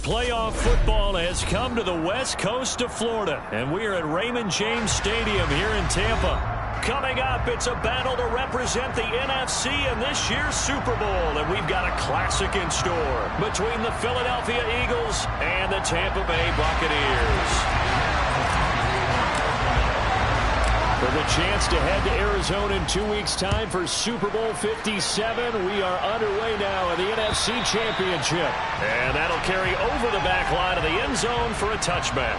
Playoff football has come to the west coast of Florida, and we are at Raymond James Stadium here in Tampa. Coming up, it's a battle to represent the NFC in this year's Super Bowl, and we've got a classic in store between the Philadelphia Eagles and the Tampa Bay Buccaneers. For the chance to head to Arizona in 2 weeks' time for Super Bowl 57, we are underway now in the NFC Championship. And that'll carry over the back line of the end zone for a touchback.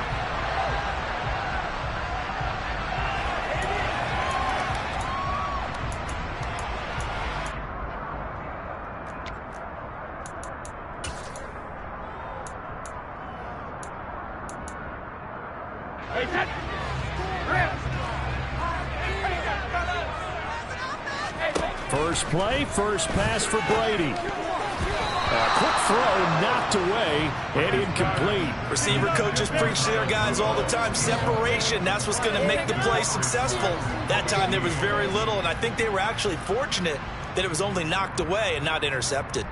First play, first pass for Brady. A quick throw knocked away and incomplete. Receiver coaches preach to their guys all the time. Separation, that's what's going to make the play successful. That time there was very little, and I think they were actually fortunate that it was only knocked away and not intercepted.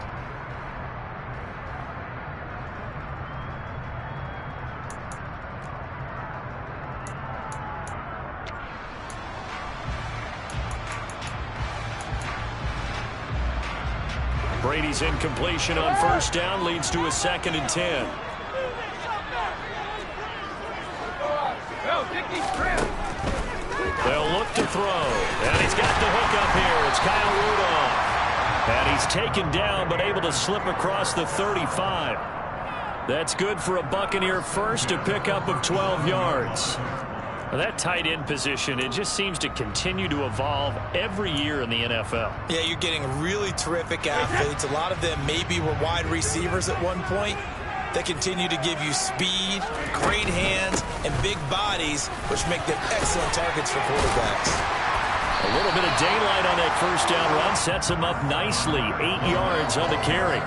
Brady's incompletion on first down leads to a 2nd and 10. They'll look to throw. And he's got the hook up here. It's Kyle Rudolph. And he's taken down but able to slip across the 35. That's good for a Buccaneer first, to pick up of 12 yards. Well, that tight end position, it just seems to continue to evolve every year in the NFL. Yeah, you're getting really terrific athletes. A lot of them maybe were wide receivers at one point. They continue to give you speed, great hands, and big bodies, which make them excellent targets for quarterbacks. A little bit of daylight on that first down run sets him up nicely. 8 yards on the carry.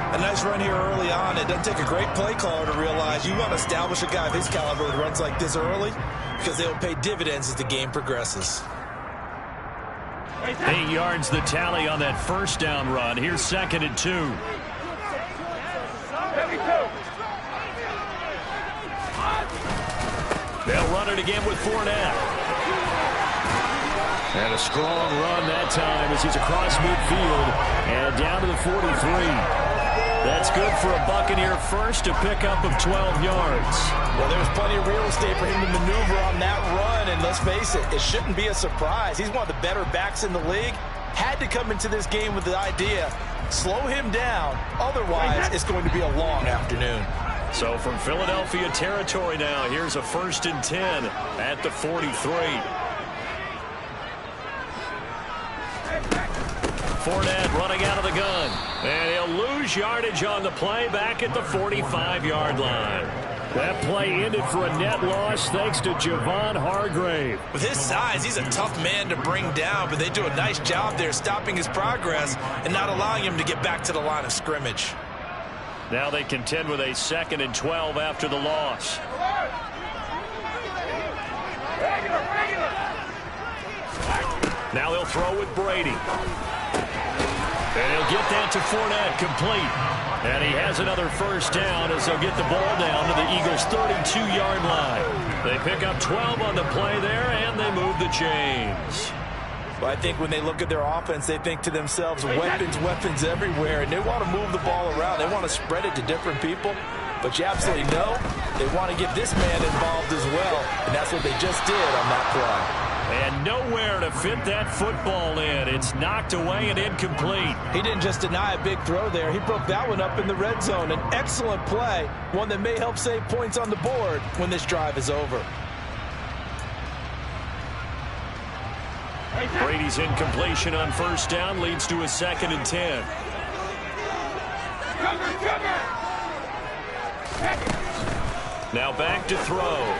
A nice run here early on. It doesn't take a great play caller to realize you want to establish a guy of his caliber who runs like this early, because they'll pay dividends as the game progresses. 8 yards the tally on that first down run. Here's 2nd and 2. They'll run it again with Fournette. And a strong run that time as he's across midfield and down to the 43. That's good for a Buccaneer first, to pick up of 12 yards. Well, there's plenty of real estate for him to maneuver on that run, and let's face it, it shouldn't be a surprise. He's one of the better backs in the league. Had to come into this game with the idea, slow him down, otherwise it's going to be a long afternoon. So from Philadelphia territory now, here's a 1st and 10 at the 43. Fournette running out of the gun. And he'll lose yardage on the play back at the 45-yard line. That play ended for a net loss thanks to Javon Hargrave. With his size, he's a tough man to bring down, but they do a nice job there stopping his progress and not allowing him to get back to the line of scrimmage. Now they contend with a 2nd and 12 after the loss. Now he'll throw with Brady. And he'll get that to Fournette, complete. And he has another first down as they'll get the ball down to the Eagles' 32-yard line. They pick up 12 on the play there, and they move the chains. Well, I think when they look at their offense, they think to themselves, weapons, weapons everywhere, and they want to move the ball around. They want to spread it to different people. But you absolutely know they want to get this man involved as well, and that's what they just did on that play. And nowhere to fit that football in. It's knocked away and incomplete. He didn't just deny a big throw there. He broke that one up in the red zone. An excellent play, one that may help save points on the board when this drive is over. Brady's incompletion on first down leads to a 2nd and 10. Now back to throw.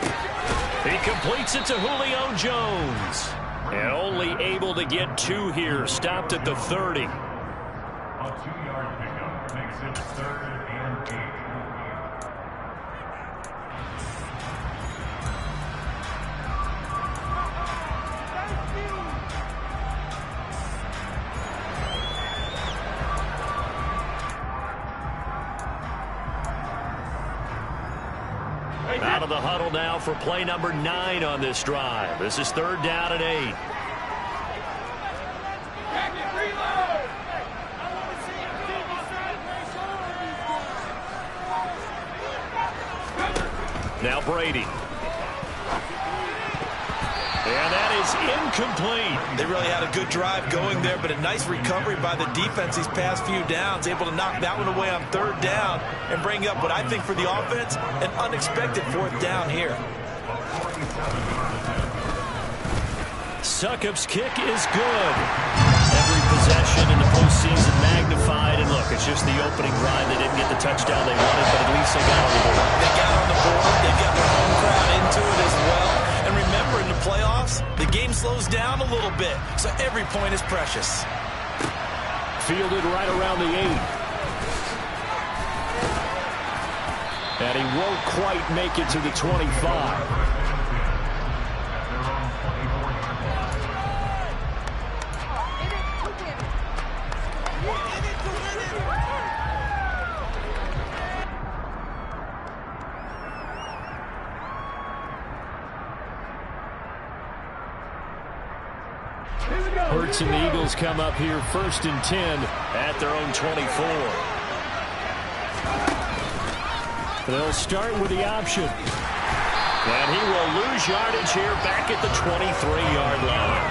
He completes it to Julio Jones. And only able to get 2 here. Stopped at the 30. A 2-yard pickup makes it 3rd and 8. Out of the huddle now for play number 9 on this drive. This is 3rd down and 8. Now Brady. And that is incomplete. They really had a good drive going there, but a nice recovery by the defense these past few downs, able to knock that one away on 3rd down and bring up what I think for the offense, an unexpected 4th down here. Succop's kick is good. Every possession in the postseason magnified. And look, it's just the opening drive. They didn't get the touchdown they wanted, but at least they got on the board. They got on the board. They got their home crowd into it as well. And remember, in the playoffs, the game slows down a little bit, so every point is precious. Fielded right around the 8. And he won't quite make it to the 25. Hurts and the Eagles come up here 1st and 10 at their own 24. They'll start with the option. And he will lose yardage here back at the 23-yard line.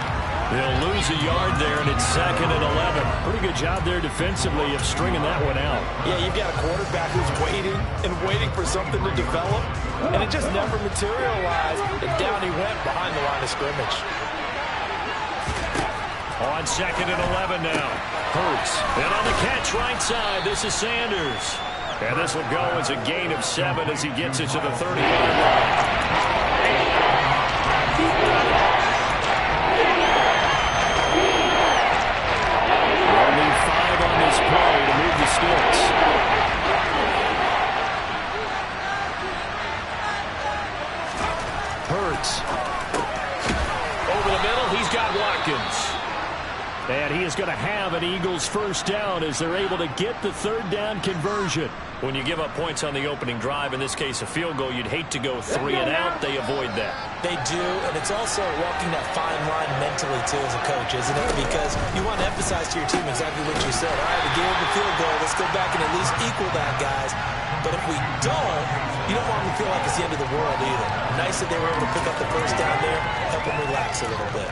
They'll lose a yard there, and it's 2nd and 11. Pretty good job there defensively of stringing that one out. Yeah, you've got a quarterback who's waiting and waiting for something to develop, and it just never materialized, and down he went behind the line of scrimmage. On 2nd and 11 now. Hurts. And on the catch right side, this is Sanders. And this will go as a gain of 7 as he gets it to the 30-yard line. Only 5 on this play to move the sticks. Hurts. Over the middle, he's got Watkins. And he is going to have an Eagles 1st down as they're able to get the 3rd down conversion. When you give up points on the opening drive, in this case a field goal, you'd hate to go 3 and out. They avoid that. They do, and it's also walking that fine line mentally, too, as a coach, isn't it? Because you want to emphasize to your team exactly what you said. All right, we gave up the field goal. Let's go back and at least equal that, guys. But if we don't, you don't want them to feel like it's the end of the world either. Nice that they were able to pick up the 1st down there, help them relax a little bit.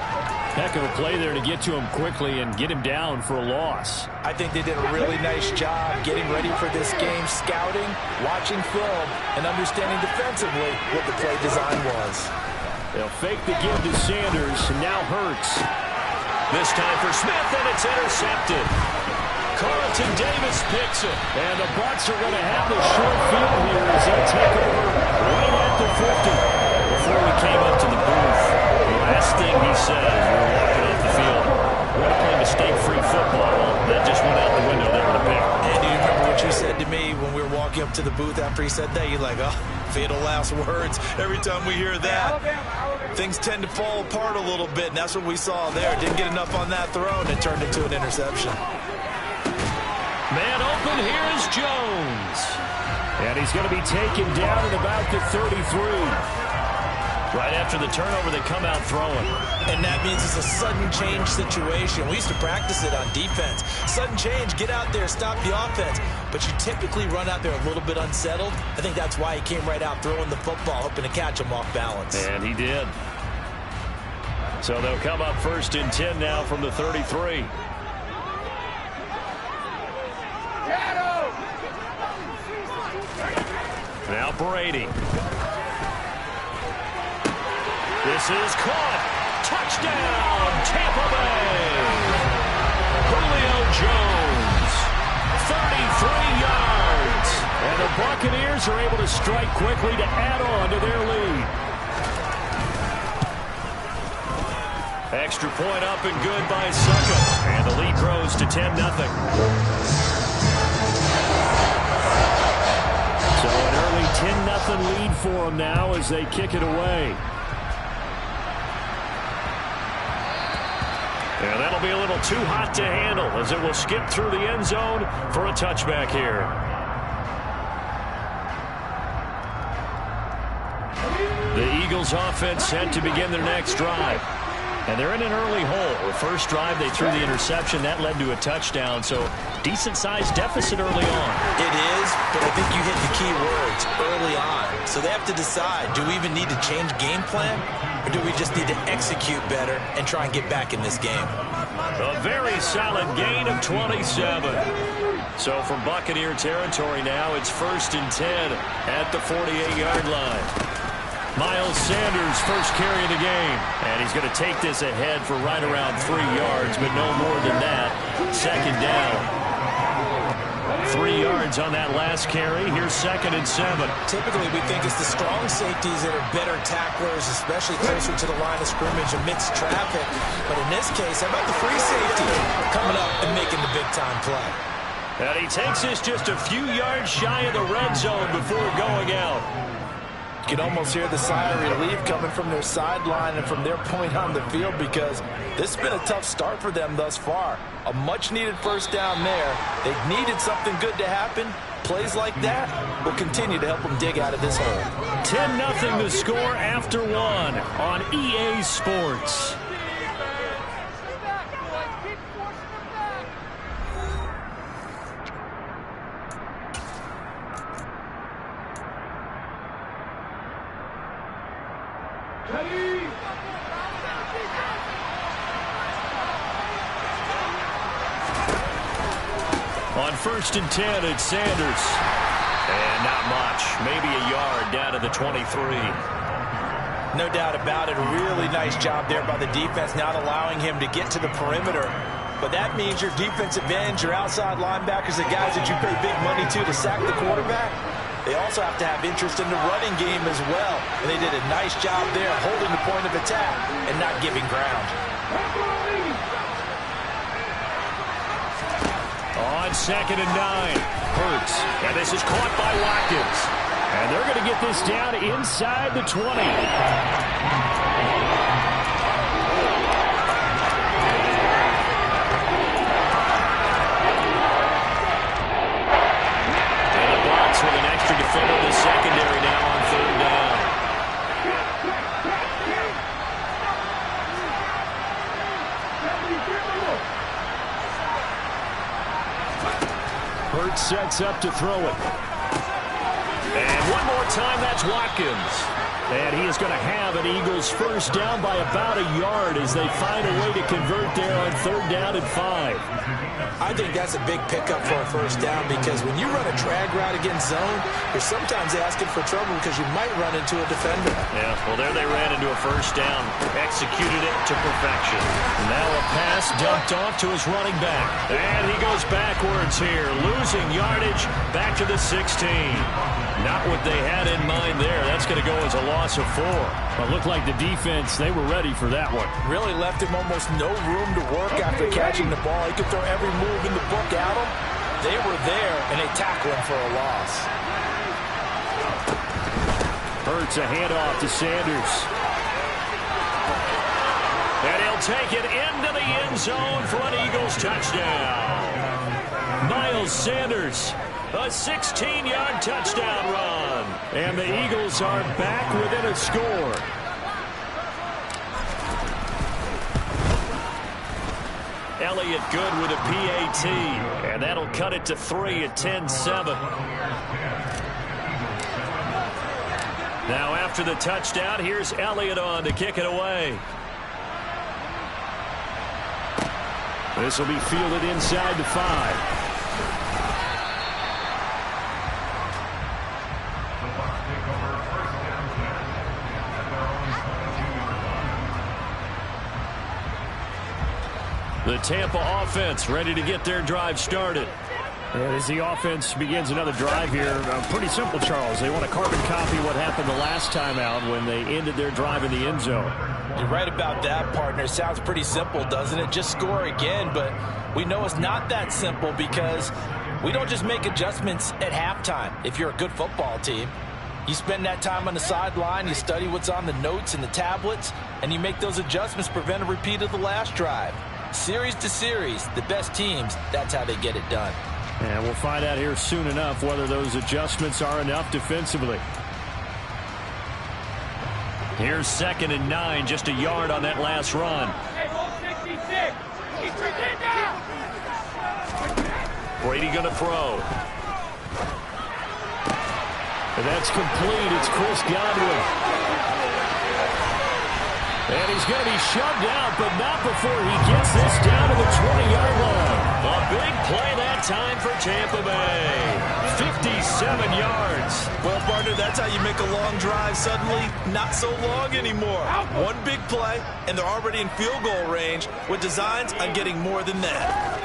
Heck of a play there to get to him quickly and get him down for a loss. I think they did a really nice job getting ready for this game, scouting, watching film, and understanding defensively what the play design was. They'll fake the give to Sanders, and now Hurts. This time for Smith, and it's intercepted. Carlton Davis picks it. And the Bucs are going to have the short field here as they take over right at the 50. Before we came up to the booth, the last thing he said as we were walking off the field, we're going to play mistake-free football. Well, that just went out the window there with a pick. And do you remember what you said to me when we were walking up to the booth after he said that? You're like, oh, fatal last words. Every time we hear that, things tend to fall apart a little bit, and that's what we saw there. Didn't get enough on that throw, and it turned into an interception. Man open, here is Jones. And he's going to be taken down at about the 33. Right after the turnover, they come out throwing. And that means it's a sudden change situation. We used to practice it on defense. Sudden change, get out there, stop the offense. But you typically run out there a little bit unsettled. I think that's why he came right out throwing the football, hoping to catch him off balance. And he did. So they'll come up 1st and 10 now from the 33. Now Brady. This is caught. Touchdown, Tampa Bay. Julio Jones, 33 yards. And the Buccaneers are able to strike quickly to add on to their lead. Extra point up and good by Succop. And the lead grows to 10-0. So an early 10-0 lead for them now as they kick it away. And that'll be a little too hot to handle as it will skip through the end zone for a touchback here. Eagles offense set to begin their next drive. And they're in an early hole. The first drive, they threw the interception. That led to a touchdown. So decent-sized deficit early on. It is, but I think you hit the key words, early on. So they have to decide, do we even need to change game plan? Or do we just need to execute better and try and get back in this game? A very solid gain of 27. So from Buccaneer territory now, it's 1st and 10 at the 48-yard line. Miles Sanders, first carry of the game. And he's going to take this ahead for right around 3 yards, but no more than that. 2nd down. 3 yards on that last carry. Here's 2nd and 7. Typically, we think it's the strong safeties that are better tacklers, especially closer to the line of scrimmage amidst traffic. But in this case, how about the free safety coming up and making the big-time play? And he takes this just a few yards shy of the red zone before going out. You can almost hear the sigh of relief coming from their sideline and from their point on the field, because this has been a tough start for them thus far. A much-needed first down there. They've needed something good to happen. Plays like that will continue to help them dig out of this hole. 10-0 the score after 1 on EA Sports. On 1st and 10, it's Sanders. And not much. Maybe a yard down to the 23. No doubt about it. A really nice job there by the defense, not allowing him to get to the perimeter. But that means your defensive ends, your outside linebackers, the guys that you pay big money to sack the quarterback, they also have to have interest in the running game as well. And they did a nice job there holding the point of attack and not giving ground. On 2nd and 9, Hurts. And this is caught by Watkins. And they're going to get this down inside the 20. And a box with an extra defender in the secondary now on 3rd down. Hurts sets up to throw it. And one more time, that's Watkins. And he is going to have an Eagles first down by about a yard as they find a way to convert there on 3rd down and 5. I think that's a big pickup for a first down, because when you run a drag route against zone, you're sometimes asking for trouble because you might run into a defender. Yeah, well, there they ran into a first down. Executed it to perfection. Now a pass dumped off to his running back. And he goes backwards here, losing yardage back to the 16. Not what they had in mind there. That's going to go as a loss of 4. Well, it looked like the defense, they were ready for that one. Really left him almost no room to work after catching the ball. He could throw every move in the book at him. They were there, and they tackle him for a loss. Hurts a handoff to Sanders. And he'll take it into the end zone for an Eagles touchdown. Miles Sanders, a 16-yard touchdown run. And the Eagles are back within a score. Elliott good with a PAT. And that'll cut it to 3 at 10-7. Now after the touchdown, here's Elliott on to kick it away. This will be fielded inside the 5. The Tampa offense ready to get their drive started. And as the offense begins another drive here, pretty simple, Charles. They want to carbon copy what happened the last time out when they ended their drive in the end zone. You're right about that, partner. Sounds pretty simple, doesn't it? Just score again, but we know it's not that simple because we don't just make adjustments at halftime. If you're a good football team, you spend that time on the sideline, you study what's on the notes and the tablets, and you make those adjustments to prevent a repeat of the last drive. Series to series, the best teams, that's how they get it done. And we'll find out here soon enough whether those adjustments are enough defensively. Here's 2nd and 9, just a yard on that last run. Brady going to throw. And that's complete. It's Chris Godwin. And he's going to be shoved out, but not before he gets this down to the 20-yard line. A big play that time for Tampa Bay. 57 yards. Well, partner, that's how you make a long drive suddenly not so long anymore. One big play, and they're already in field goal range with designs on getting more than that.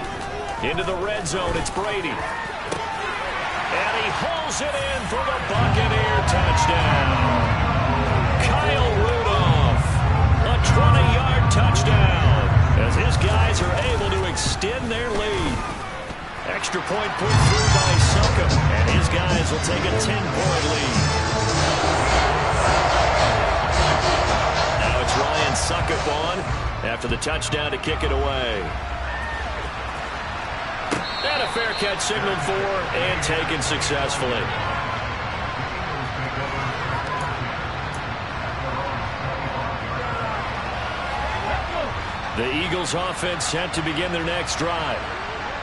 Into the red zone, it's Brady. And he hauls it in for the Buccaneer touchdown. Kyle Rudolph, a 20-yard touchdown, as his guys are able to extend their lead. Extra point put through by Succop, and his guys will take a 10-point lead. Now it's Ryan Succop on after the touchdown to kick it away. And a fair catch signaled for and taken successfully. The Eagles offense set to begin their next drive.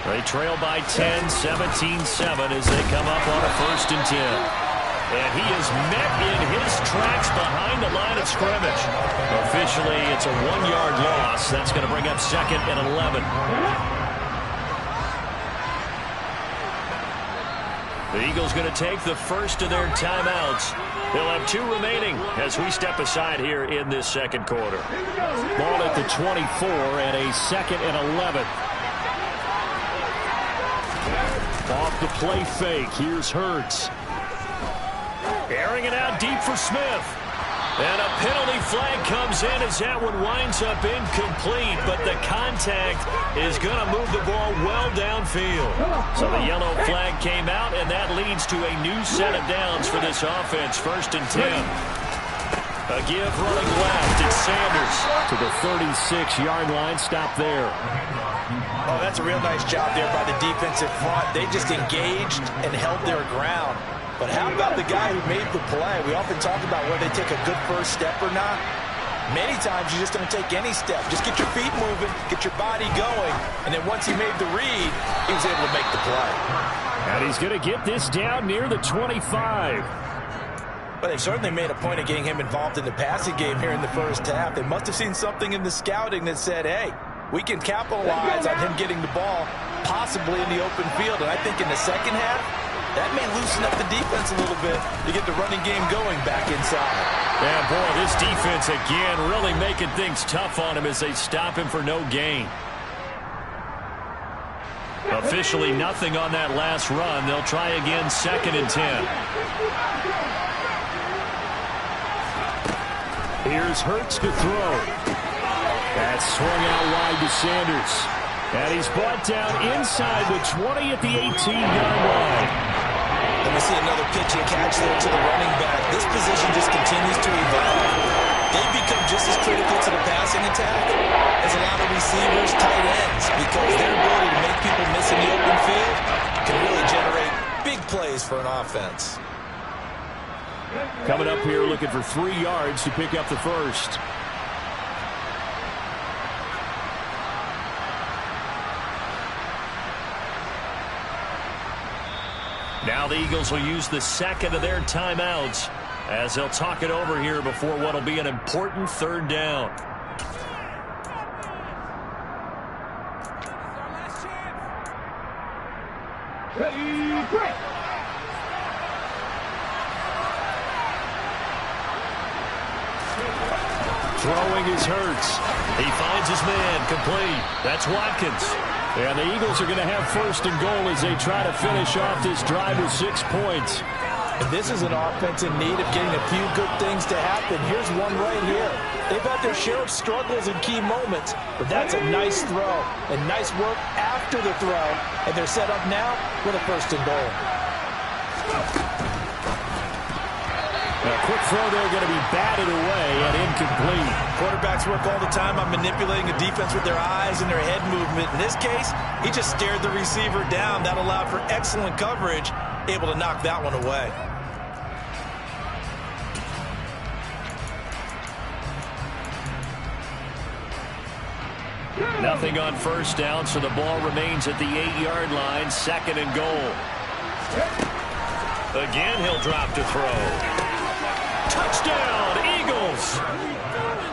They trail by 10, 17-7 as they come up on a 1st and 10. And he is met in his tracks behind the line of scrimmage. Officially, it's a 1-yard loss. That's going to bring up 2nd and 11. The Eagles going to take the first of their timeouts. They'll have 2 remaining as we step aside here in this second quarter. Ball at the 24 and a 2nd and 11. Off the play fake. Here's Hurts. Airing it out deep for Smith. And a penalty flag comes in as that one winds up incomplete, but the contact is going to move the ball well downfield. So the yellow flag came out, and that leads to a new set of downs for this offense. 1st and 10. A give running left. It's Sanders to the 36-yard line. Stop there. Oh, that's a real nice job there by the defensive front. They just engaged and held their ground. But how about the guy who made the play? We often talk about whether they take a good first step or not. Many times you just don't take any step. Just get your feet moving, get your body going, and then once he made the read, he was able to make the play. And he's going to get this down near the 25. But they've certainly made a point of getting him involved in the passing game here in the first half. They must have seen something in the scouting that said, hey, we can capitalize on him getting the ball possibly in the open field. And I think in the second half, that may loosen up the defense a little bit to get the running game going back inside. Yeah, boy, this defense again really making things tough on him as they stop him for no gain. Officially nothing on that last run. They'll try again 2nd and 10. Here's Hurts to throw. That's swung out wide to Sanders. And he's brought down inside the 20 at the 18-yard line. And we see another pitch and catch there to the running back. This position just continues to evolve. They've become just as critical to the passing attack as a lot of receivers, tight ends, because their ability to make people miss in the open field can really generate big plays for an offense. Coming up here looking for 3 yards to pick up the first. Now the Eagles will use the 2nd of their timeouts as they'll talk it over here before what will be an important 3rd down. Ready, break. Throwing is Hurts. He finds his man, complete. That's Watkins. And the Eagles are going to have 1st and goal as they try to finish off this drive with 6 points. And this is an offense in need of getting a few good things to happen. Here's one right here. They've had their share of struggles in key moments, but that's a nice throw and nice work after the throw. And they're set up now with a 1st and goal. A quick throw there going to be batted away and incomplete. Quarterbacks work all the time on manipulating a defense with their eyes and their head movement. In this case, he just stared the receiver down. That allowed for excellent coverage, able to knock that one away. Nothing on first down, so the ball remains at the 8-yard line, 2nd and goal. Again, he'll drop to throw. Touchdown, Eagles!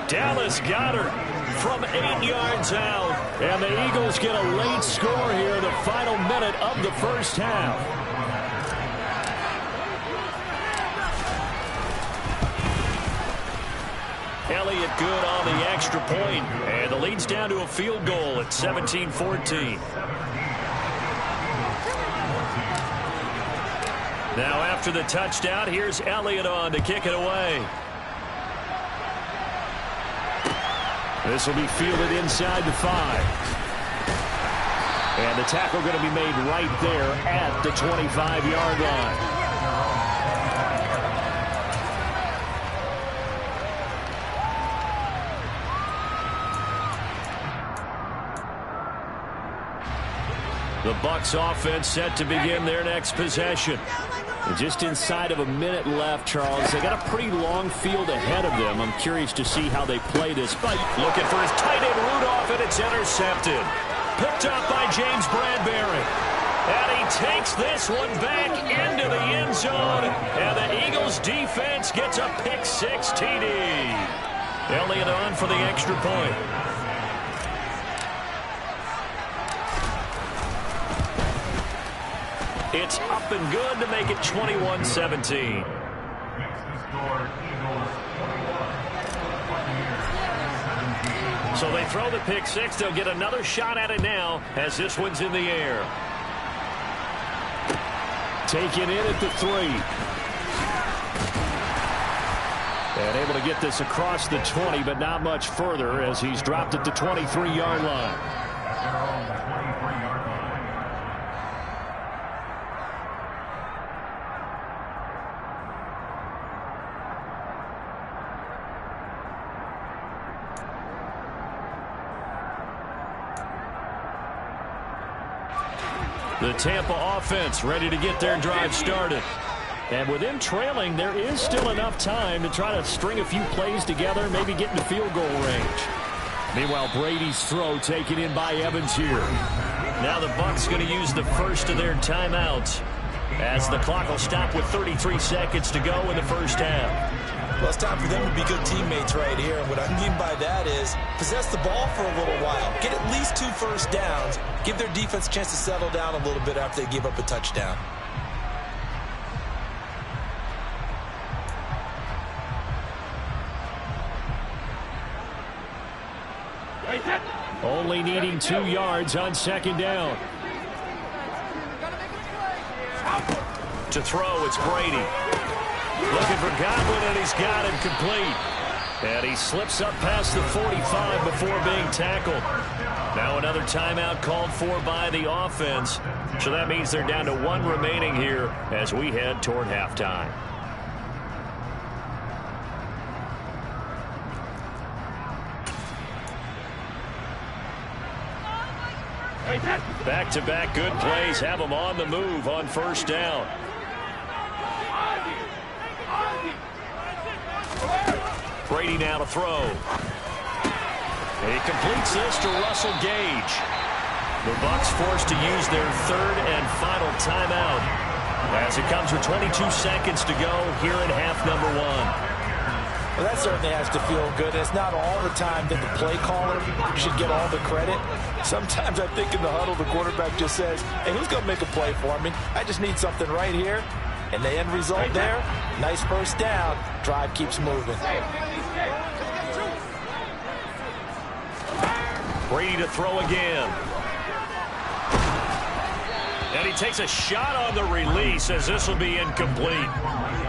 Dallas Goedert from 8 yards out. And the Eagles get a late score here, the final minute of the first half. Elliott good on the extra point, and the lead's down to a field goal at 17-14. Now after the touchdown, here's Elliott on to kick it away. This will be fielded inside the 5. And the tackle going to be made right there at the 25-yard line. The Bucs offense set to begin their next possession. And just inside of a minute left, Charles. They got a pretty long field ahead of them. I'm curious to see how they play this fight. Looking for his tight end Rudolph, and it's intercepted. Picked up by James Bradbury. And he takes this one back into the end zone. And the Eagles defense gets a pick-6 TD. Elliott on for the extra point. It's up and good to make it 21-17. So they throw the pick-6. They'll get another shot at it now as this one's in the air. Taken in at the 3. And able to get this across the 20, but not much further as he's dropped at the 23-yard line. The Tampa offense ready to get their drive started. And with them trailing, there is still enough time to try to string a few plays together, maybe get into field goal range. Meanwhile, Brady's throw taken in by Evans here. Now the Bucs going to use the first of their timeouts as the clock will stop with 33 seconds to go in the first half. Well, it's time for them to be good teammates right here. And what I mean by that is possess the ball for a little while. Get at least 2 first downs. Give their defense a chance to settle down a little bit after they give up a touchdown. Only needing 2 yards on 2nd down. To throw, it's Brady. Looking for Godwin, and he's got him complete. And he slips up past the 45 before being tackled. Now another timeout called for by the offense. So that means they're down to 1 remaining here as we head toward halftime. Back-to-back good plays have them on the move on first down. Brady now to throw. He completes this to Russell Gage. The Bucs forced to use their 3rd and final timeout as it comes with 22 seconds to go here in half number 1. Well, that certainly has to feel good. It's not all the time that the play caller should get all the credit. Sometimes I think in the huddle, the quarterback just says, hey, who's going to make a play for me? I just need something right here. And the end result there, nice first down. Drive keeps moving. Brady to throw again. And he takes a shot on the release as this will be incomplete.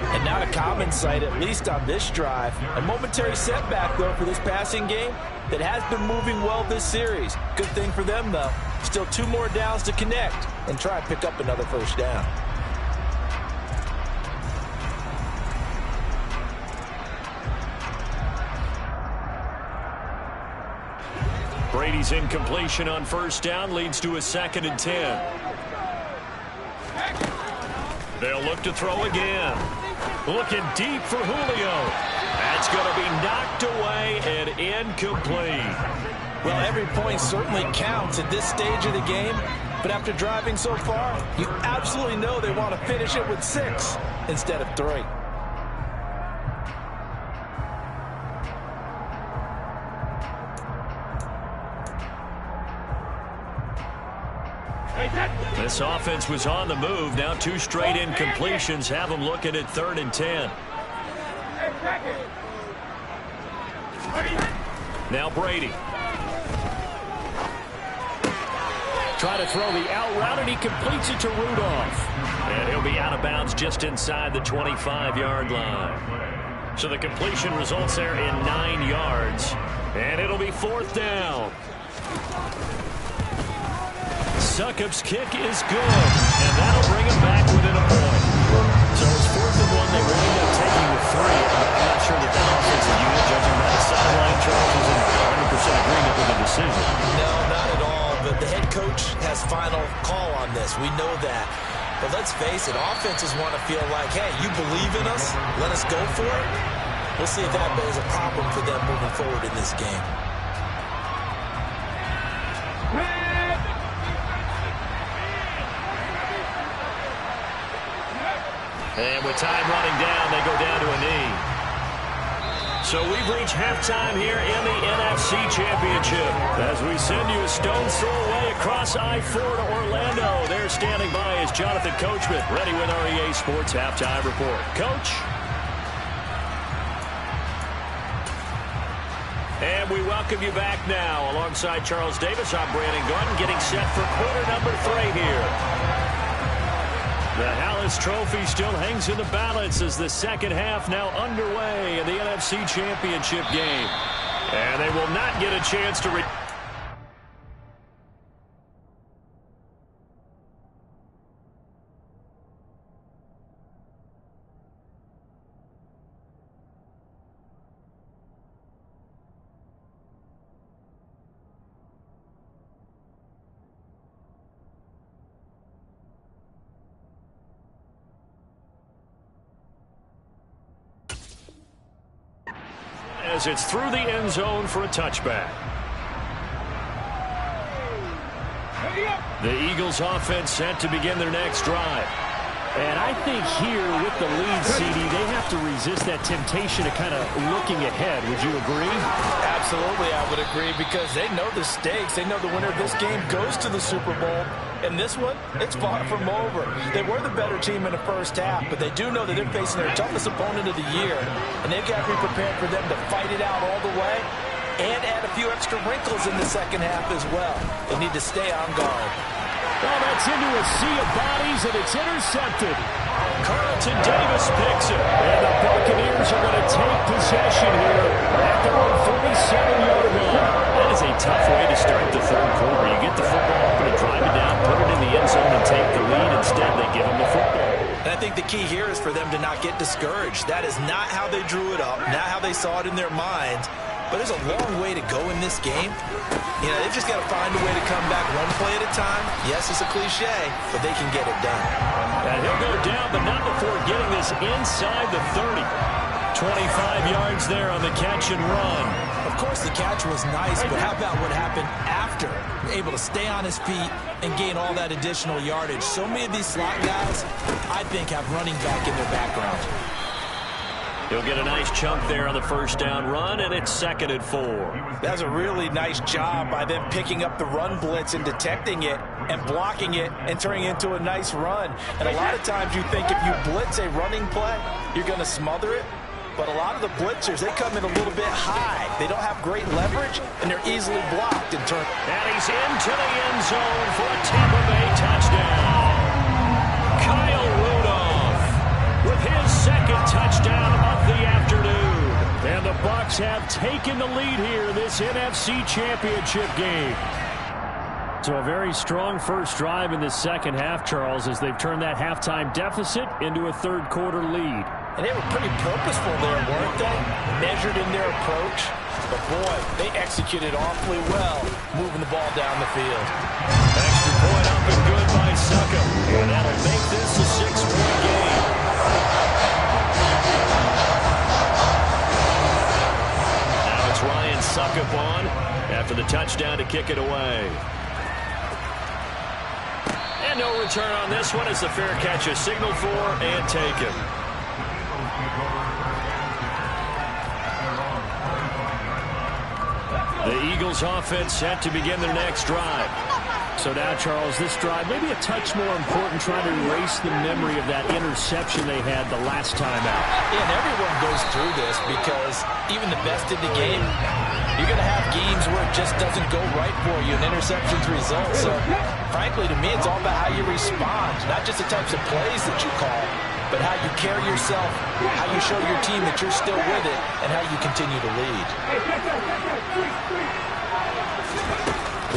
And not a common sight, at least on this drive. A momentary setback, though, for this passing game that has been moving well this series. Good thing for them, though. Still 2 more downs to connect and try and pick up another first down. Brady's incompletion on first down leads to a 2nd and 10. They'll look to throw again. Looking deep for Julio. That's going to be knocked away and incomplete. Well, every point certainly counts at this stage of the game, but after driving so far, you absolutely know they want to finish it with 6 instead of 3. This offense was on the move. Now 2 straight incompletions have them looking at 3rd and 10. Now Brady. Try to throw the out route, and he completes it to Rudolph. And he'll be out of bounds just inside the 25-yard line. So the completion results there in 9 yards. And it'll be 4th down. Succop's kick is good, and that'll bring him back within a point. So it's 4th and 1. They will end up taking the 3. I'm not sure that offensive unit, judging by the sideline, Charles, is in 100% agreement with the decision. No, not at all. But the head coach has final call on this. We know that. But let's face it, offenses want to feel like, hey, you believe in us, let us go for it. We'll see if that is a problem for them moving forward in this game. And with time running down, they go down to a knee. So we've reached halftime here in the NFC Championship. As we send you a stone's throw away across I-4 to Orlando. There standing by is Jonathan Coachman, ready with our EA Sports Halftime Report. Coach? And we welcome you back now. Alongside Charles Davis, I'm Brandon Gordon, getting set for quarter number 3 here. The Hallis Trophy still hangs in the balance as the second half now underway in the NFC Championship game. And they will not get a chance to... As it's through the end zone for a touchback. The Eagles offense set to begin their next drive. And I think here with the lead, CD, they have to resist that temptation of kind of looking ahead. Would you agree? Absolutely, I would agree, because they know the stakes. They know the winner of this game goes to the Super Bowl. And this one, it's far from over. They were the better team in the first half, but they do know that they're facing their toughest opponent of the year. And they've got to be prepared for them to fight it out all the way and add a few extra wrinkles in the second half as well. They need to stay on guard. Oh, that's into a sea of bodies, and it's intercepted. Carlton Davis picks it. And the Buccaneers are going to take possession here at their own 47-yard line. That is a tough way to start the third quarter. You get the football up and drive it down, put it in the end zone, and take the lead. Instead, they give them the football. And I think the key here is for them to not get discouraged. That is not how they drew it up, not how they saw it in their minds. But there's a long way to go in this game. You know, they've just got to find a way to come back one play at a time. Yes, it's a cliche, but they can get it done. And he'll go down, but not before getting this inside the 30. 25 yards there on the catch and run. Of course, the catch was nice, but how about what happened after? Able to stay on his feet and gain all that additional yardage. So many of these slot guys, I think, have running back in their background. He'll get a nice chunk there on the first down run, and it's 2nd and 4. That's a really nice job by them picking up the run blitz and detecting it and blocking it and turning it into a nice run. And a lot of times you think if you blitz a running play, you're going to smother it. But a lot of the blitzers, they come in a little bit high. They don't have great leverage, and they're easily blocked in turn. And he's into the end zone for a Tampa Bay touchdown. Kyle Rudolph with his 2nd touchdown of the afternoon. And the Bucs have taken the lead here in this NFC Championship game. So a very strong first drive in the second half, Charles, as they've turned that halftime deficit into a third quarter lead. And they were pretty purposeful there, weren't they? Measured in their approach. But boy, they executed awfully well, moving the ball down the field. Extra point up and good by Succop. And that'll make this a 6-point game. Now it's Ryan Succop on after the touchdown. first down to kick it away. And no return on this one as the fair catch is signaled for and taken. The Eagles offense set to begin their next drive. So now, Charles, this drive maybe a touch more important, trying to erase the memory of that interception they had the last time out. Yeah, and everyone goes through this because even the best in the game, you're going to have games where it just doesn't go right for you and interceptions result. So, frankly, to me, it's all about how you respond, not just the types of plays that you call, but how you carry yourself, how you show your team that you're still with it, and how you continue to lead.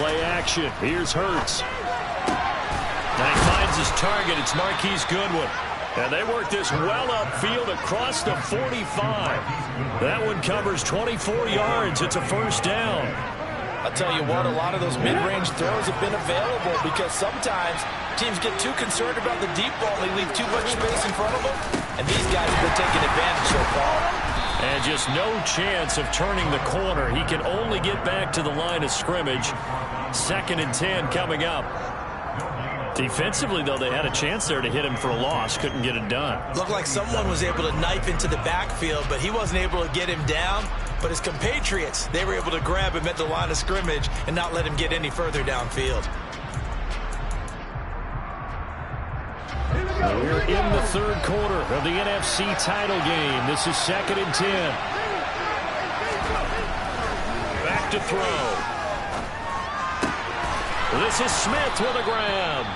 Play action. Here's Hurts. And he finds his target. It's Marquise Goodwin. And they work this well upfield across the 45. That one covers 24 yards. It's a first down. I'll tell you what, a lot of those mid-range throws have been available because sometimes teams get too concerned about the deep ball. They leave too much space in front of them. And these guys have been taking advantage so far. And just no chance of turning the corner. He can only get back to the line of scrimmage. 2nd and 10 coming up. Defensively, though, they had a chance there to hit him for a loss. Couldn't get it done. Looked like someone was able to knife into the backfield, but he wasn't able to get him down. But his compatriots, they were able to grab him at the line of scrimmage and not let him get any further downfield. We're in the third quarter of the NFC title game. This is 2nd and 10. Back to throw. This is Smith with a grab.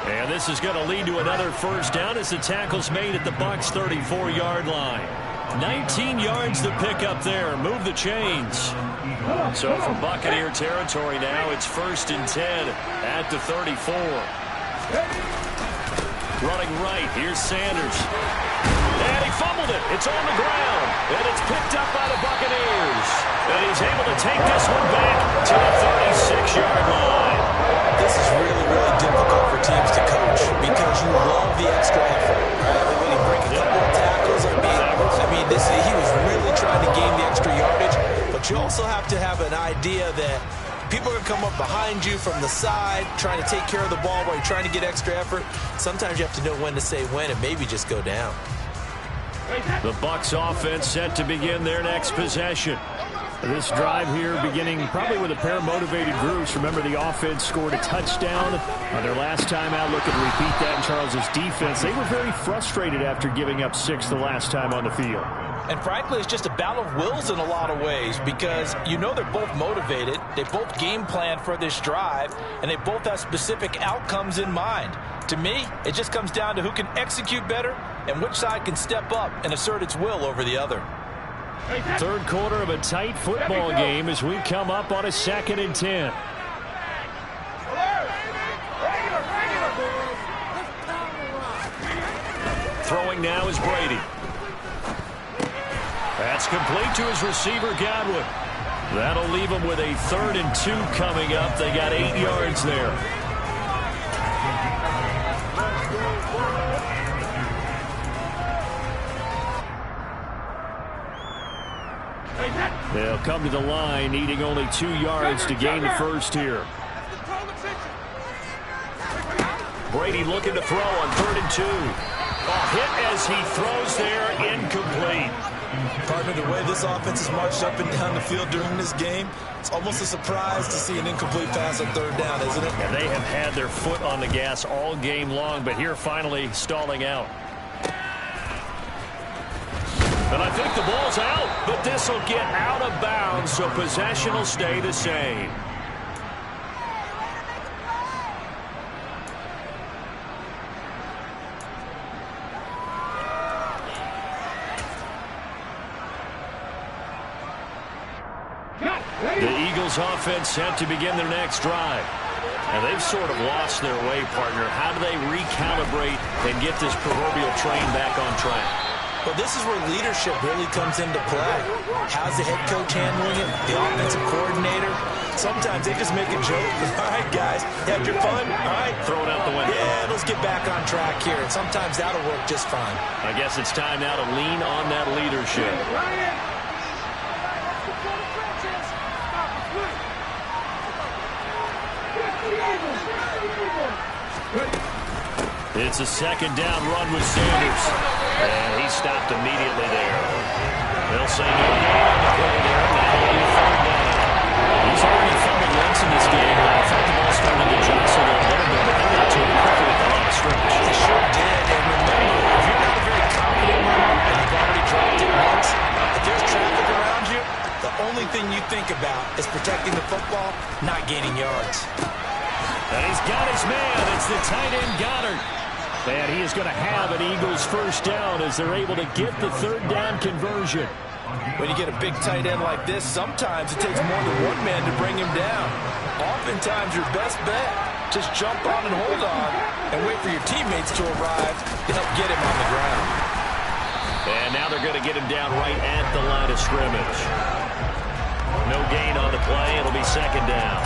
And this is going to lead to another first down as the tackle's made at the Bucs' 34-yard line. 19 yards to pick up there. Move the chains. So from Buccaneer territory now, it's 1st and 10 at the 34. Running right, here's Sanders. And he fumbled it. It's on the ground. And it's picked up by the Buccaneers. And he's able to take this one back to the 36-yard line. This is really, really difficult for teams to coach because you love the extra effort. Right? When you break a couple of tackles, he was really trying to gain the extra yardage. But you also have to have an idea that people are going to come up behind you from the side, trying to take care of the ball while you're trying to get extra effort. Sometimes you have to know when to say when and maybe just go down. The Bucs offense set to begin their next possession. This drive here beginning probably with a pair of motivated groups. Remember, the offense scored a touchdown on their last time out. Looking to repeat that in Charles's defense. They were very frustrated after giving up 6 the last time on the field. And frankly, it's just a battle of wills in a lot of ways because you know they're both motivated. They both game plan for this drive, and they both have specific outcomes in mind. To me, it just comes down to who can execute better and which side can step up and assert its will over the other. Third quarter of a tight football game as we come up on a 2nd and 10. Throwing now is Brady. That's complete to his receiver, Godwin. That'll leave him with a 3rd and 2 coming up. They got 8 yards there. They'll come to the line, needing only 2 yards to gain the first here. Brady looking to throw on 3rd and 2. A hit as he throws there, incomplete. Partner, the way this offense has marched up and down the field during this game, it's almost a surprise to see an incomplete pass on 3rd down, isn't it? And they have had their foot on the gas all game long, but here finally stalling out. And I think the ball's out, but this will get out of bounds, so possession will stay the same. The Eagles offense set to begin their next drive. And they've sort of lost their way, partner. How do they recalibrate and get this proverbial train back on track? Well, this is where leadership really comes into play. How's the head coach handling it? The offensive coordinator? Sometimes they just make a joke. All right, guys, had your fun? All right. Throw it out the window. Yeah, let's get back on track here. And sometimes that'll work just fine. I guess it's time now to lean on that leadership. It's a second down run with Sanders. And he stopped immediately there. They'll say no gain on the play there. Now it'll be third down. He's already fumbled once in this game. I thought the ball started to jostle a little bit, but they got to him quickly at the line of scrimmage. They sure did. And remember, if you're not a very confident runner and you've already dropped it once, if there's traffic around you, the only thing you think about is protecting the football, not gaining yards. And he's got his man. It's the tight end Goddard. And he is going to have an Eagles first down as they're able to get the third down conversion. When you get a big tight end like this, sometimes it takes more than one man to bring him down. Oftentimes, your best bet, just jump on and hold on and wait for your teammates to arrive to help get him on the ground. And now they're going to get him down right at the line of scrimmage. No gain on the play. It'll be second down.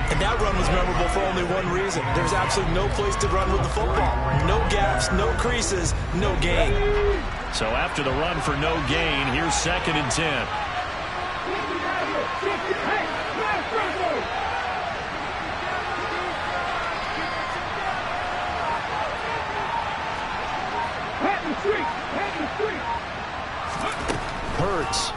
And that run was memorable for only one reason. There's absolutely no place to run with the football. No gaps, no creases, no gain. So after the run for no gain, here's second and 10. Hurts.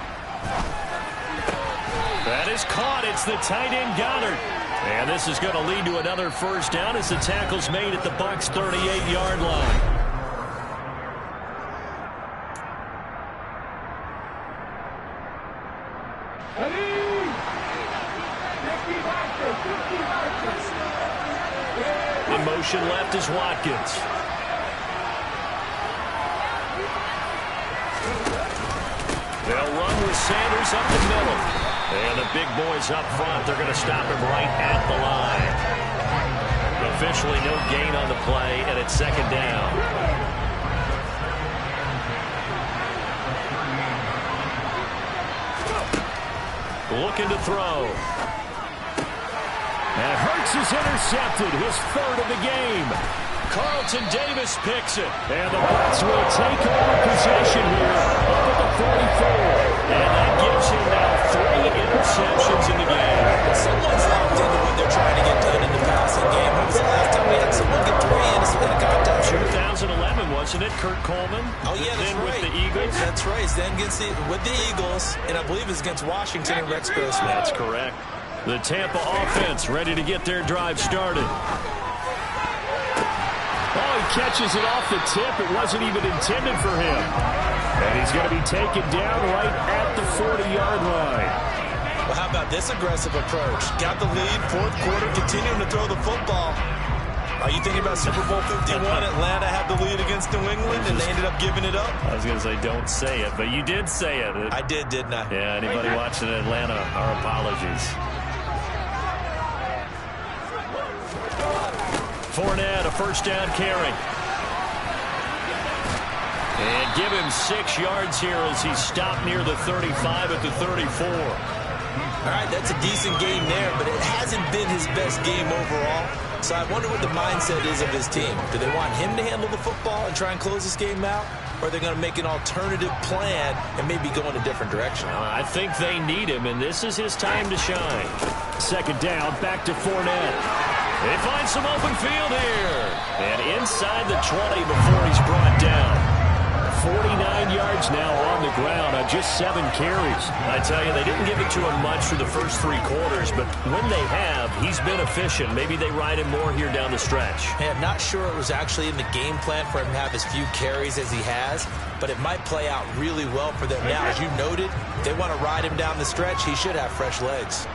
That is caught. It's the tight end Goddard. And this is going to lead to another first down as the tackle's made at the Bucs' 38-yard line. In motion left is Watkins. They'll run with Sanders up the middle. And the big boys up front, they're going to stop him right at the line. Officially no gain on the play, and it's second down. Looking to throw. And Hurts is intercepted, his third of the game. Carlton Davis picks it. And the Bucs will take over possession here up at the 44. And that gives him now 3 interceptions in the game. Someone's locked into what they're trying to get done in the passing game. When was the last time we had someone get 3 in a contest? 2011, wasn't it, Kurt Coleman? Oh, yeah, that's then right. With the Eagles? That's right. Then with the Eagles, and I believe it's against Washington and Rex Grossman. That's correct. The Tampa offense ready to get their drive started. Oh, he catches it off the tip. It wasn't even intended for him. And he's going to be taken down right at the 40-yard line. Well, how about this aggressive approach? Got the lead, fourth quarter, continuing to throw the football. Are you thinking about Super Bowl 51? Atlanta had the lead against New England, and they ended up giving it up? I was going to say, don't say it, but you did say it. I did, didn't I? Yeah, anybody watching Atlanta, our apologies. Fournette, a first down carry. And give him 6 yards here as he's stopped near the 35 at the 34. All right, that's a decent game there, but it hasn't been his best game overall. So I wonder what the mindset is of his team. Do they want him to handle the football and try and close this game out? Or are they going to make an alternative plan and maybe go in a different direction? I think they need him, and this is his time to shine. Second down, back to Fournette. They find some open field here. And inside the 20 before he's brought down. 49 yards now on the ground on just 7 carries. I tell you, they didn't give it to him much for the first 3 quarters, but when they have, he's been efficient. Maybe they ride him more here down the stretch. Hey, I'm not sure it was actually in the game plan for him to have as few carries as he has, but it might play out really well for them now. As you noted, if they want to ride him down the stretch, he should have fresh legs.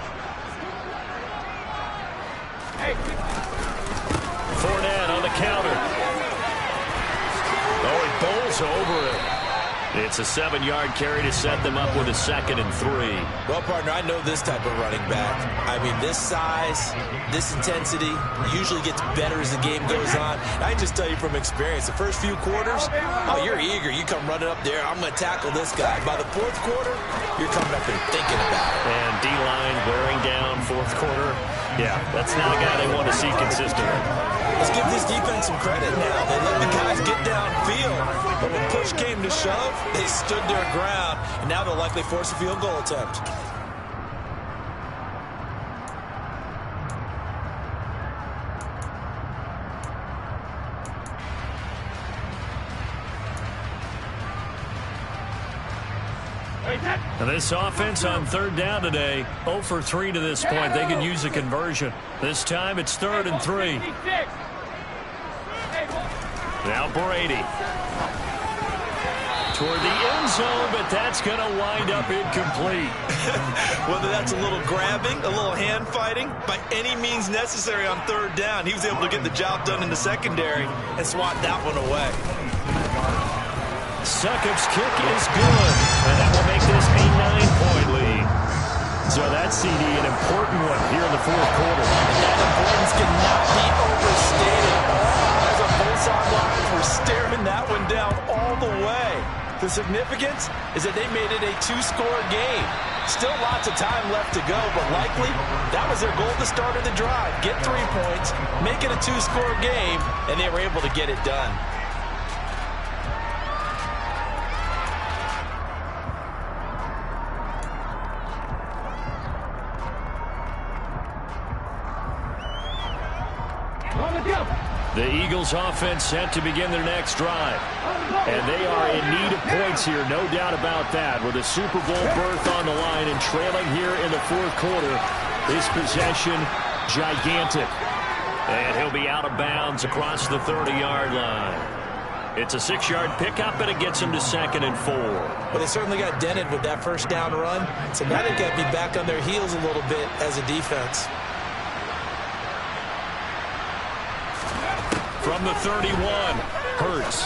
Fournette on the counter. Oh, he bowls over it. It's a 7-yard carry to set them up with a 2nd and 3. Well, partner, I know this type of running back. I mean, this size, this intensity usually gets better as the game goes on. I can just tell you from experience, the first few quarters, oh, you're eager. You come running up there, I'm going to tackle this guy. By the 4th quarter, you're coming up and thinking about it. And D-line wearing down 4th quarter. Yeah, that's not a guy they want to see consistently. Let's give this defense some credit now. They let the guys get downfield, but when push came to shove, they stood their ground, and now they'll likely force a field goal attempt. And this offense on third down today, 0 for 3 to this point. They could use a conversion. This time it's 3rd and 3. Now Brady. Toward the end zone, but that's going to wind up incomplete. Whether that's a little grabbing, a little hand fighting, by any means necessary on third down, he was able to get the job done in the secondary and swat that one away. Succop's kick is good, and that will make this a 9-point lead. So that CD, an important one here in the fourth quarter. And that importance cannot be overstated. All eyes on both sidelines were staring that one down all the way. The significance is that they made it a 2-score game. Still lots of time left to go, but likely that was their goal at the start of the drive. Get 3 points, make it a 2-score game, and they were able to get it done. The Eagles offense set to begin their next drive. And they are in need of points here, no doubt about that. With a Super Bowl berth on the line and trailing here in the fourth quarter, this possession gigantic. And he'll be out of bounds across the 30-yard line. It's a 6-yard pickup, and it gets him to 2nd and 4. Well, they certainly got dented with that first down run, so now they've got to be back on their heels a little bit as a defense. From the 31, Hurts.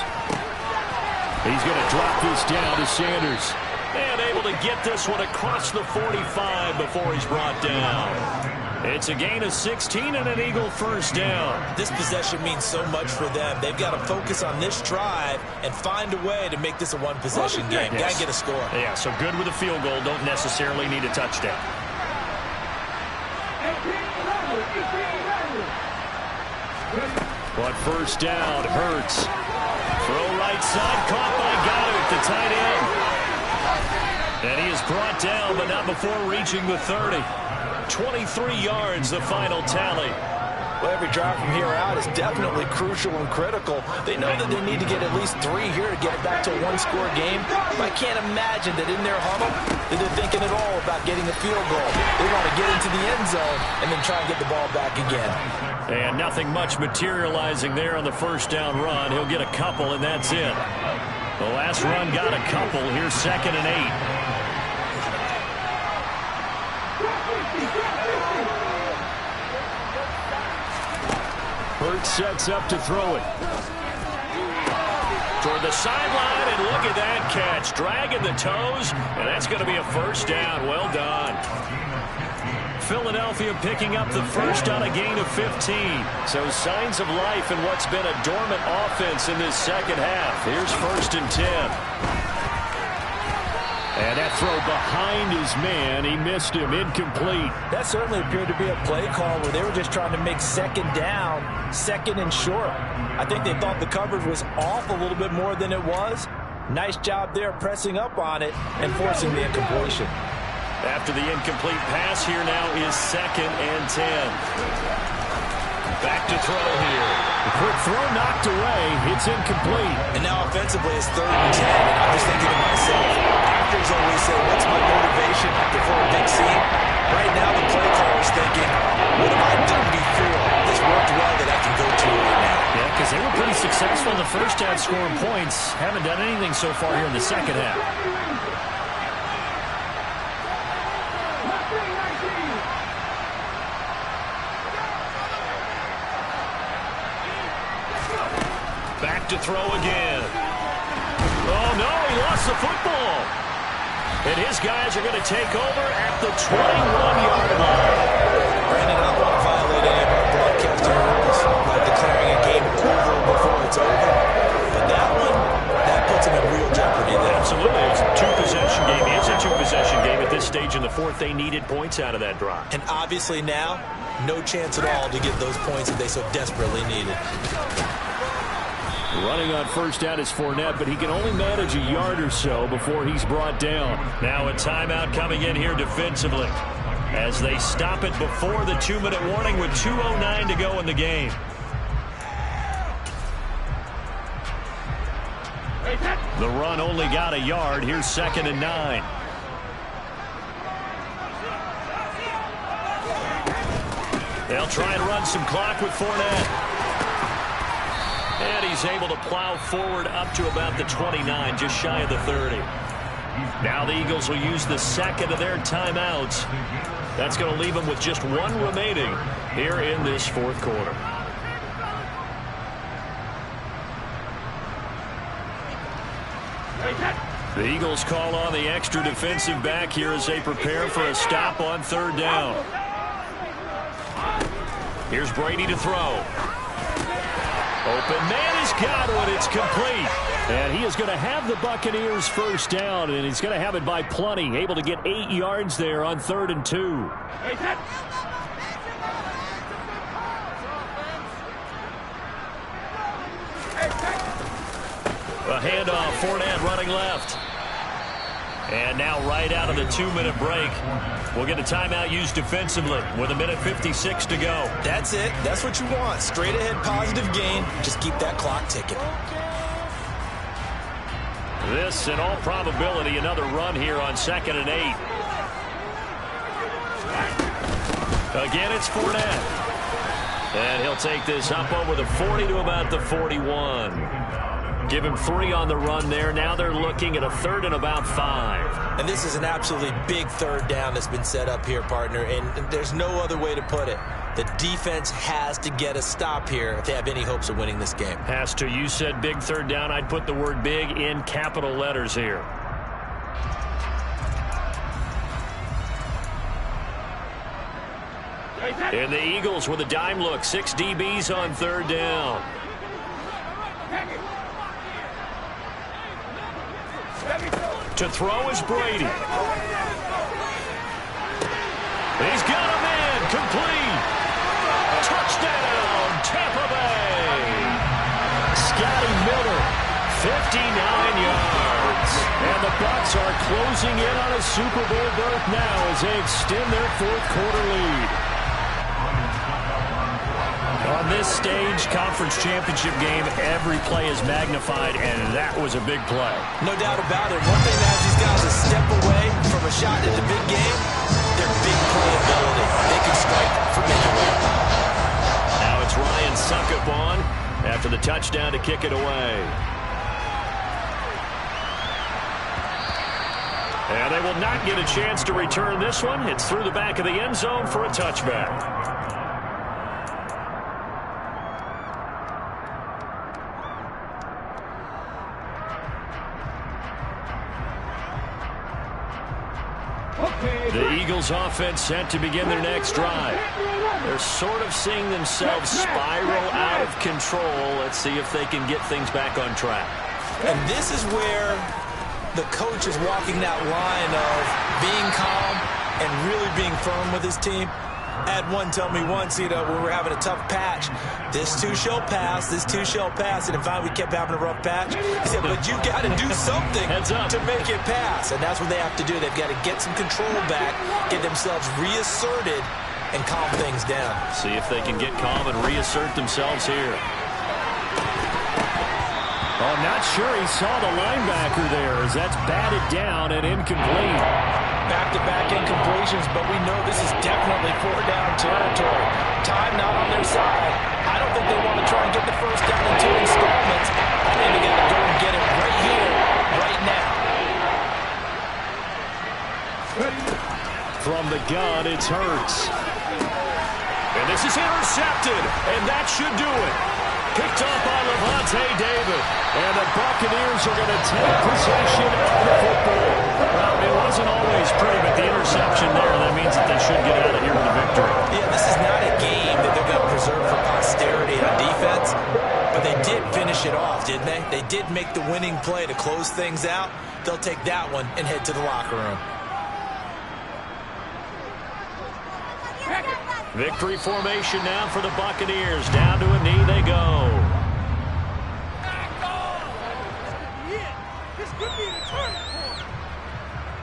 He's going to drop this down to Sanders. And able to get this one across the 45 before he's brought down. It's a gain of 16 and an Eagle first down. This possession means so much for them. They've got to focus on this drive and find a way to make this a one-possession game. Yes. Got to get a score. Yeah, so good with a field goal. Don't necessarily need a touchdown. But first down, Hurts. Throw right side, caught by Goddard, the tight end. And he is brought down, but not before reaching the 30. 23 yards, the final tally. Well, every drive from here out is definitely crucial and critical. They know that they need to get at least 3 here to get it back to a one-score game. But I can't imagine that in their huddle that they're thinking at all about getting a field goal. They want to get into the end zone and then try and get the ball back again. And nothing much materializing there on the first down run. He'll get a couple, and that's it. The last run got a couple. Here's 2nd and 8. Hurts sets up to throw it. Toward the sideline, and look at that catch. Dragging the toes, and that's going to be a first down. Well done. Philadelphia picking up the first on a gain of 15. So signs of life in what's been a dormant offense in this second half. Here's 1st and 10. And that throw behind his man, he missed him, incomplete. That certainly appeared to be a play call where they were just trying to make 2nd down, 2nd and short. I think they thought the coverage was off a little bit more than it was. Nice job there pressing up on it and forcing the incompletion. After the incomplete pass, here now is 2nd and 10. Back to throw here. The quick throw knocked away. It's incomplete. And now offensively it's 3rd and 10. And I'm just thinking to myself, actors always say, what's my motivation before a big scene? Right now the play caller is thinking, what have I done before? This worked well that I can go to right now. Yeah, because they were pretty successful in the first half scoring points. Haven't done anything so far here in the second half. Back to throw again. Oh, no, he lost the football. And his guys are going to take over at the 21-yard line. Brandon, I don't want to violate any of our broadcasting rules by declaring a game over before it's over. But that one, that puts him in real jeopardy there. Absolutely. It's a two-possession game. It's a two-possession game at this stage in the fourth. They needed points out of that drive. And obviously now, no chance at all to get those points that they so desperately needed. Running on first down is Fournette, but he can only manage a yard or so before he's brought down. Now a timeout coming in here defensively as they stop it before the 2-minute warning with 2:09 to go in the game. The run only got a yard. Here's 2nd and 9. They'll try and run some clock with Fournette. And he's able to plow forward up to about the 29, just shy of the 30. Now the Eagles will use the second of their timeouts. That's going to leave them with just one remaining here in this fourth quarter. The Eagles call on the extra defensive back here as they prepare for a stop on third down. Here's Brady to throw. Open man has got one. It's complete. And he is going to have the Buccaneers first down, and he's going to have it by plenty. Able to get 8 yards there on 3rd and 2. A handoff, Fournette running left. And now right out of the 2-minute break, we'll get a timeout used defensively with 1:56 to go. That's it. That's what you want. Straight ahead positive gain. Just keep that clock ticking. This, in all probability, another run here on 2nd and 8. Again, it's Fournette. And he'll take this up over the 40 to about the 41. Give him 3 on the run there. Now they're looking at a 3rd and about 5. And this is an absolutely big 3rd down that's been set up here, partner. And there's no other way to put it. The defense has to get a stop here if they have any hopes of winning this game. Has to. You said big 3rd down. I'd put the word big in capital letters here. And the Eagles with a dime look. 6 DBs on 3rd down. To throw is Brady. He's got a man. Complete. Touchdown, Tampa Bay. Scotty Miller, 59 yards. And the Bucs are closing in on a Super Bowl berth now as they extend their 4th quarter lead. On this stage, conference championship game, every play is magnified, and that was a big play. No doubt about it. One thing that has these guys a step away from a shot in the big game, their big playability. They can strike from anywhere. Now it's Ryan Suckup on after the touchdown to kick it away. And they will not get a chance to return this one. It's through the back of the end zone for a touchback. The Eagles offense set to begin their next drive. They're sort of seeing themselves spiral out of control. Let's see if they can get things back on track. And this is where the coach is walking that line of being calm and really being firm with his team. I had one tell me once, when we were having a tough patch, this too shall pass, this too shall pass. And in fact, we kept having a rough patch. He said, but you got to do something to make it pass. And that's what they have to do. They've got to get some control back, get themselves reasserted, and calm things down. See if they can get calm and reassert themselves here. Oh, I'm not sure he saw the linebacker there as that's batted down and incomplete. Back-to-back incompletions, but we know this is definitely 4-down territory. Time not on their side. I don't think they want to try and get the first down in 2 installments. I think they got to go and get it right here, right now. From the gun, it's Hurts. And this is intercepted, and that should do it. Picked up by Levante David. And the Buccaneers are going to take possession of the football. Well, it wasn't always pretty, but the interception there, that means that they should get out of here with a victory. Yeah, this is not a game that they're going to preserve for posterity on defense, but they did finish it off, didn't they? They did make the winning play to close things out. They'll take that one and head to the locker room. Victory formation now for the Buccaneers. Down to a knee they go. This could be the turning point.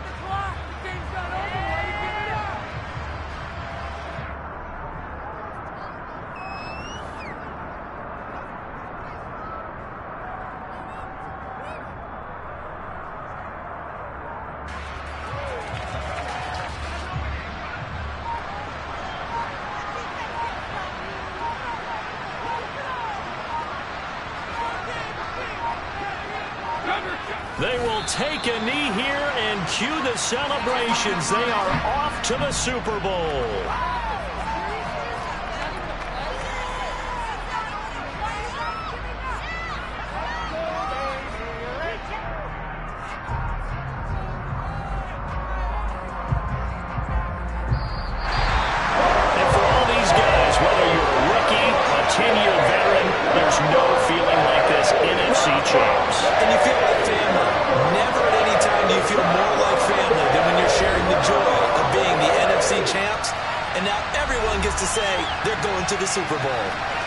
That's why the game's not over while you get it out. They will take a knee here and cue the celebrations. They are off to the Super Bowl. And for all these guys, whether you're a rookie, a 10-year veteran, there's no feeling like this NFC champs. And you feel like family. Never at any time do you feel more like family than when you're sharing the joy of being the NFC champs. And now everyone gets to say they're going to the Super Bowl.